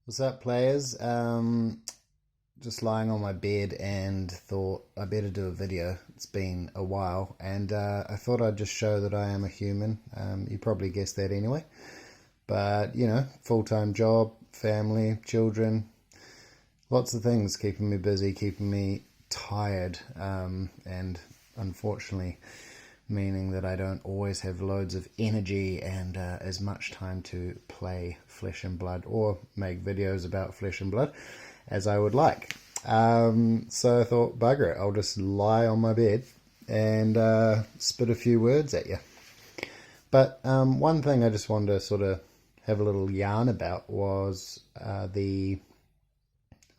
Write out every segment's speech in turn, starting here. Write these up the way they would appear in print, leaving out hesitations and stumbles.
What's up, players? Just lying on my bed and thought I better do a video. It's been a while, and I thought I'd just show that I am a human. You probably guessed that anyway. But, full-time job, family, children, lots of things keeping me busy, keeping me tired, and unfortunately meaning that I don't always have loads of energy and as much time to play Flesh and Blood or make videos about Flesh and Blood as I would like. So I thought, bugger it, I'll just lie on my bed and spit a few words at you. But one thing I just wanted to sort of have a little yarn about was the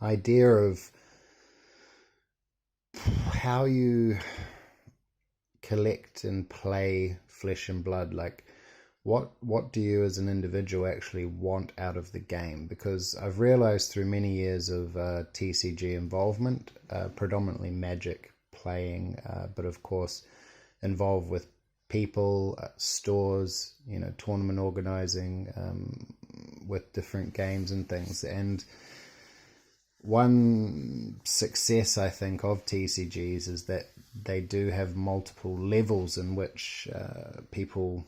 idea of how you collect and play Flesh and Blood. Like, what do you as an individual actually want out of the game? Because I've realized through many years of TCG involvement, predominantly Magic playing, but of course involved with people, stores, tournament organizing, with different games and things. And one success, I think, of TCGs is that they do have multiple levels in which people,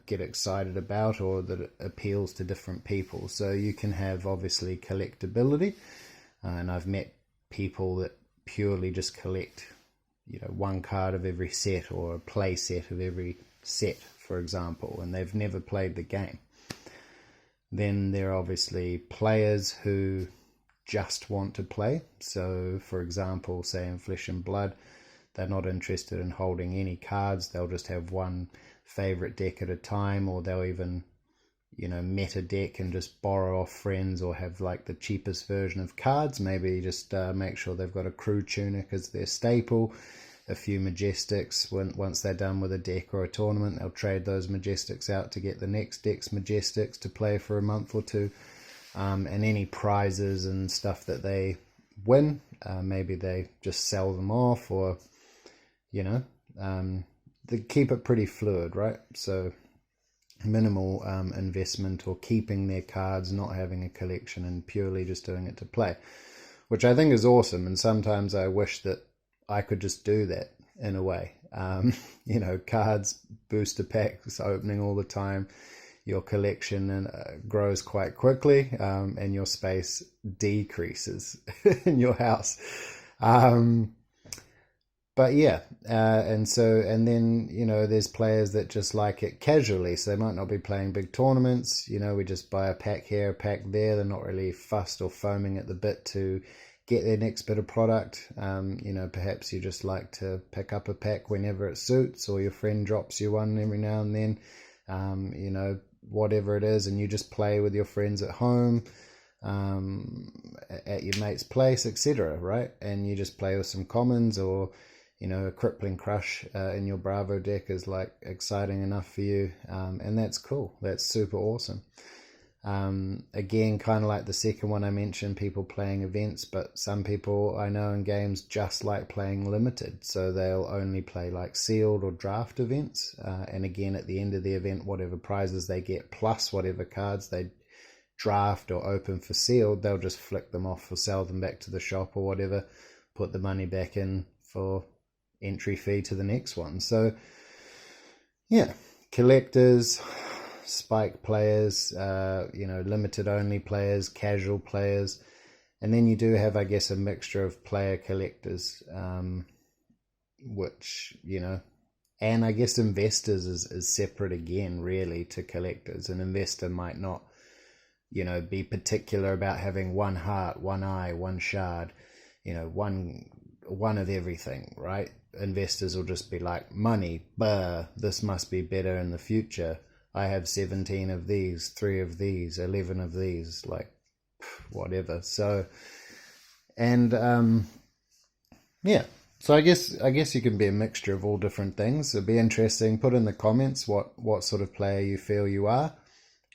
get excited about, or that it appeals to different people. So you can have, obviously, collectability, and I've met people that purely just collect, one card of every set or a play set of every set, for example, and they've never played the game. Then there are obviously players who just want to play. So, for example, say in Flesh and Blood, they're not interested in holding any cards. They'll just have one favorite deck at a time, or they'll even, meta deck and just borrow off friends, or have like the cheapest version of cards. Maybe just make sure they've got a crew tunic as their staple, a few Majestics. Once they're done with a deck or a tournament, they'll trade those Majestics out to get the next deck's Majestics to play for a month or two. And any prizes and stuff that they win, maybe they just sell them off, or they keep it pretty fluid, right? So minimal investment, or keeping their cards, not having a collection, and purely just doing it to play, which I think is awesome. And sometimes I wish that I could just do that in a way. Cards, booster packs opening all the time, your collection grows quite quickly, and your space decreases in your house. But yeah, and then, there's players that just like it casually, so they might not be playing big tournaments. We just buy a pack here, a pack there. They're not really fussed or foaming at the bit to get their next bit of product. Perhaps you just like to pick up a pack whenever it suits, or your friend drops you one every now and then. Whatever it is, and you just play with your friends at home, at your mate's place, etc., right? And you just play with some commons, or a Crippling Crush in your Bravo deck is like exciting enough for you, and that's cool. That's super awesome. Again, kind of like the second one I mentioned, people playing events, but some people I know in games just like playing limited, so they'll only play like sealed or draft events, and again, at the end of the event, whatever prizes they get plus whatever cards they draft or open for sealed, they'll just flick them off or sell them back to the shop or whatever, put the money back in for entry fee to the next one. So yeah, collectors, spike players, limited only players, casual players, and then you do have, I guess, a mixture of player collectors, which, and I guess investors is separate again, really, to collectors. An investor might not, be particular about having one heart, one eye, one shard, one of everything, right? Investors will just be like, money, this must be better in the future. I have 17 of these, 3 of these, 11 of these, like whatever. So, and yeah. So I guess you can be a mixture of all different things. It'd be interesting. Put in the comments what sort of player you feel you are,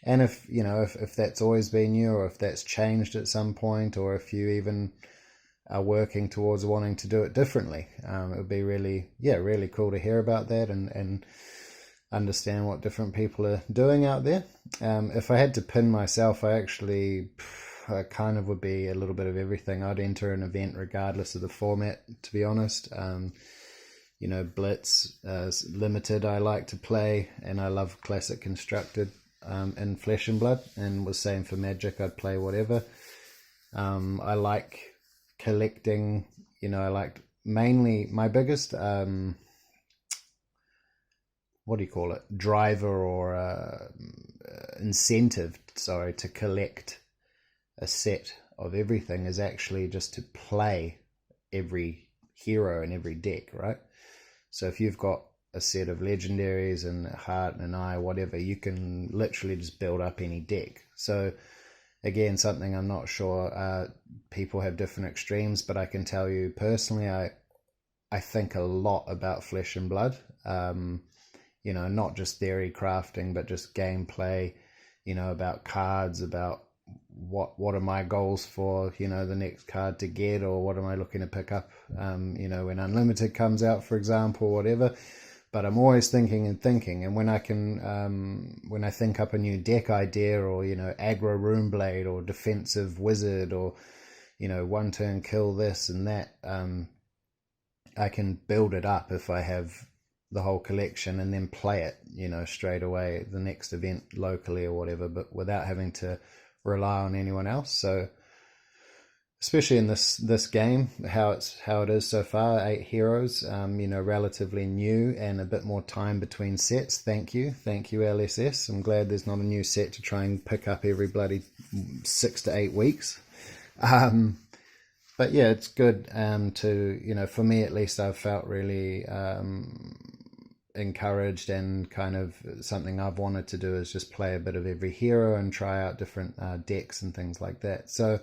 and if that's always been you, or if that's changed at some point, or if you even are working towards wanting to do it differently. It would be really cool to hear about that, and understand what different people are doing out there. If I had to pin myself, I actually I kind of would be a little bit of everything. I'd enter an event regardless of the format, to be honest. Blitz, limited I like to play, and I love classic constructed in Flesh and Blood, and was same for Magic. I'd play whatever. I like collecting, I like mainly my biggest driver or incentive, to collect a set of everything is actually just to play every hero in every deck, right? So if you've got a set of legendaries and a heart and an eye, whatever, you can literally just build up any deck. So again, something I'm not sure, people have different extremes, but I can tell you personally, I think a lot about Flesh and Blood, not just theory crafting, but just gameplay, about cards, about what are my goals for, the next card to get, or what am I looking to pick up, when Unlimited comes out, for example, whatever. But I'm always thinking, and when I can, when I think up a new deck idea, or, aggro Runeblade, or defensive wizard, or, one turn kill this and that, I can build it up if I have the whole collection, and then play it, straight away the next event locally or whatever, but without having to rely on anyone else. So especially in this game, how it is so far, 8 heroes, relatively new, and a bit more time between sets. Thank you LSS. I'm glad there's not a new set to try and pick up every bloody 6 to 8 weeks. But yeah, it's good to, for me at least, I've felt really encouraged, and kind of something I've wanted to do is just play a bit of every hero and try out different decks and things like that. So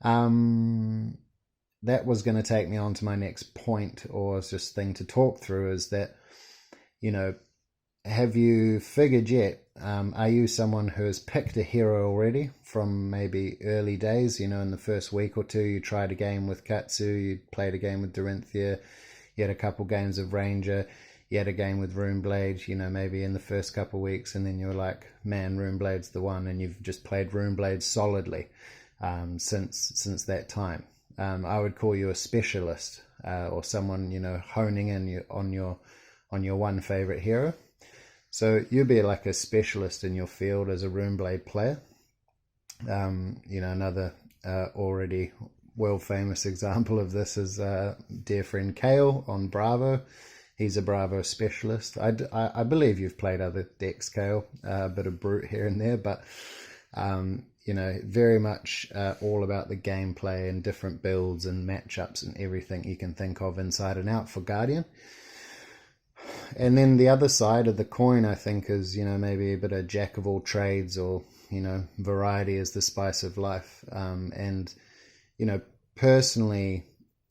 that was going to take me on to my next point, or just thing to talk through, is that, have you figured yet, are you someone who has picked a hero already from maybe early days, in the first week or two, you tried a game with Katsu, you played a game with Dorinthia, you had a couple games of Ranger, you had a game with Runeblade, maybe in the first couple of weeks, and then you were like, man, Runeblade's the one, and you've just played Runeblade solidly since that time. I would call you a specialist, or someone, honing in on your one favorite hero. So you'd be like a specialist in your field as a Runeblade player. Another already world famous example of this is dear friend Kale on Bravo. He's a Bravo specialist. I believe you've played other decks, Kale, a bit of Brute here and there, but very much all about the gameplay and different builds and matchups and everything you can think of inside and out for Guardian. And then the other side of the coin, I think, is, maybe a bit of jack of all trades, or, variety is the spice of life. And, personally,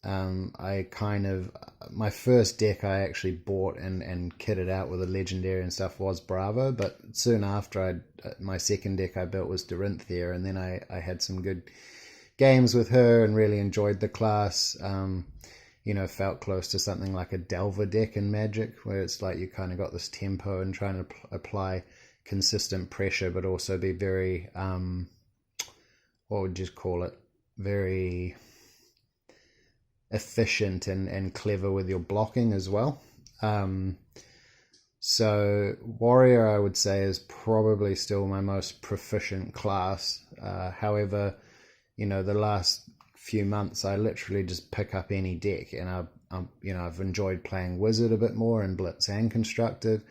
my first deck I actually bought and kitted out with a legendary and stuff was Bravo, but soon after my second deck I built was Dorinthia, and then I had some good games with her and really enjoyed the class. Felt close to something like a Delver deck in Magic, where it's like you kind of got this tempo and trying to apply consistent pressure, but also be very, what would you call it, very efficient and clever with your blocking as well. So Warrior, I would say, is probably still my most proficient class. However, the last few months I literally just pick up any deck, and I've enjoyed playing Wizard a bit more, and Blitz and Constructed.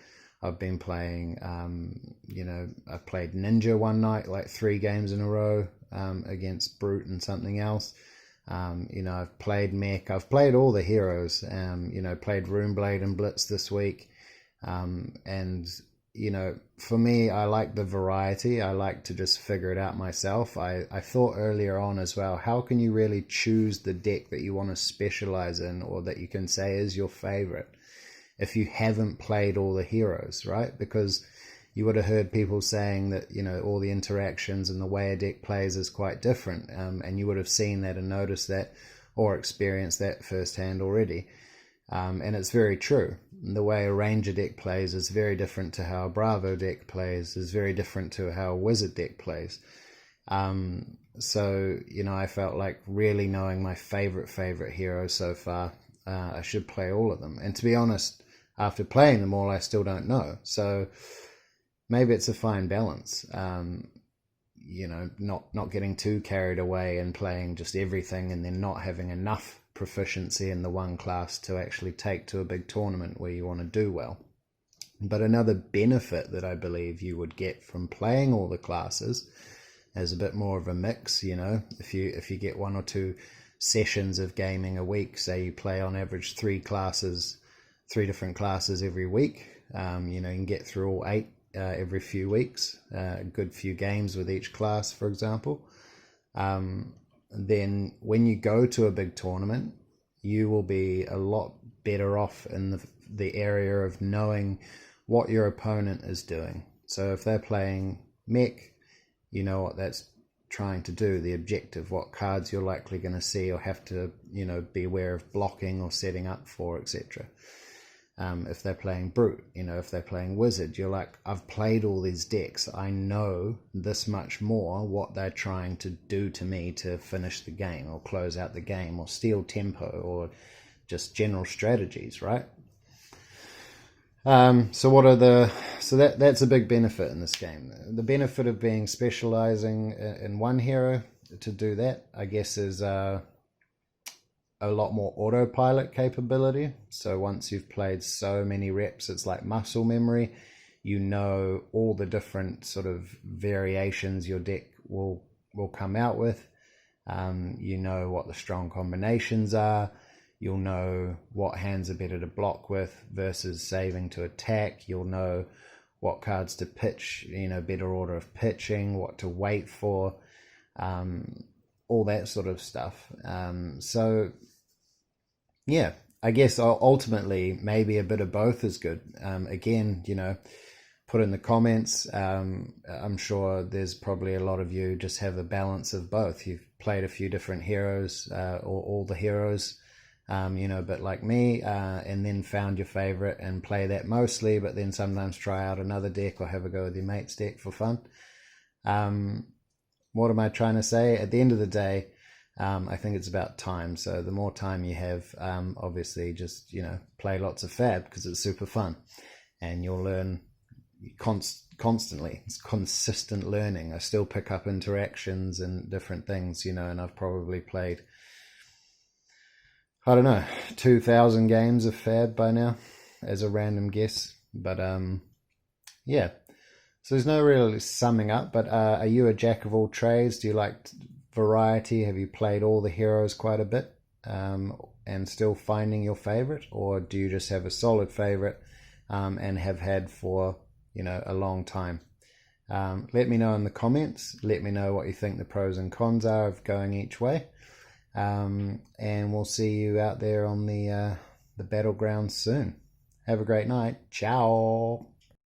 I've been playing, I played Ninja one night, like 3 games in a row, against Brute and something else. I've played Mech, I've played all the heroes, played Runeblade and Blitz this week. And for me, I like the variety. I like to just figure it out myself. I thought earlier on as well, how can you really choose the deck that you want to specialize in, or that you can say is your favorite, if you haven't played all the heroes, right? Because you would have heard people saying that, all the interactions and the way a deck plays is quite different. And you would have seen that and noticed that, or experienced that firsthand already. And it's very true. The way a Ranger deck plays is very different to how a Bravo deck plays, is very different to how a Wizard deck plays. So, I felt like really knowing my favorite heroes so far, I should play all of them. And to be honest, after playing them all, I still don't know. So maybe it's a fine balance. Not getting too carried away and playing just everything and then not having enough proficiency in the one class to actually take to a big tournament where you want to do well. But another benefit that I believe you would get from playing all the classes is a bit more of a mix. If you get 1 or 2 sessions of gaming a week, say you play on average 3 different classes every week, you can get through all 8 every few weeks, a good few games with each class, for example. Then when you go to a big tournament, you will be a lot better off in the area of knowing what your opponent is doing. So if they're playing mech, you know what that's trying to do, the objective, what cards you're likely going to see or have to, be aware of blocking or setting up for, etc. If they're playing brute, if they're playing wizard, you're like, I've played all these decks. I know this much more what they're trying to do to me to finish the game or close out the game or steal tempo or just general strategies, right? So that's a big benefit in this game. The benefit of being specializing in one hero to do that, I guess, is a lot more autopilot capability. So once you've played so many reps, it's like muscle memory. You know all the different sort of variations your deck will come out with. You know what the strong combinations are. You'll know what hands are better to block with versus saving to attack. You'll know what cards to pitch, better order of pitching, what to wait for, all that sort of stuff. So yeah, I guess ultimately maybe a bit of both is good. Again, put in the comments. I'm sure there's probably a lot of you just have a balance of both. You've played a few different heroes, or all the heroes, a bit like me, and then found your favorite and play that mostly, but then sometimes try out another deck or have a go with your mate's deck for fun. What am I trying to say? At the end of the day, I think it's about time. So the more time you have, obviously just, play lots of Fab because it's super fun and you'll learn constantly. It's consistent learning. I still pick up interactions and different things, and I've probably played, I don't know, 2,000 games of Fab by now as a random guess. But yeah, so there's no real summing up, but are you a jack of all trades? Do you like variety? Have you played all the heroes quite a bit, and still finding your favorite? Or do you just have a solid favorite, and have had for, a long time? Let me know in the comments. Let me know what you think the pros and cons are of going each way. And we'll see you out there on the battlegrounds soon. Have a great night. Ciao.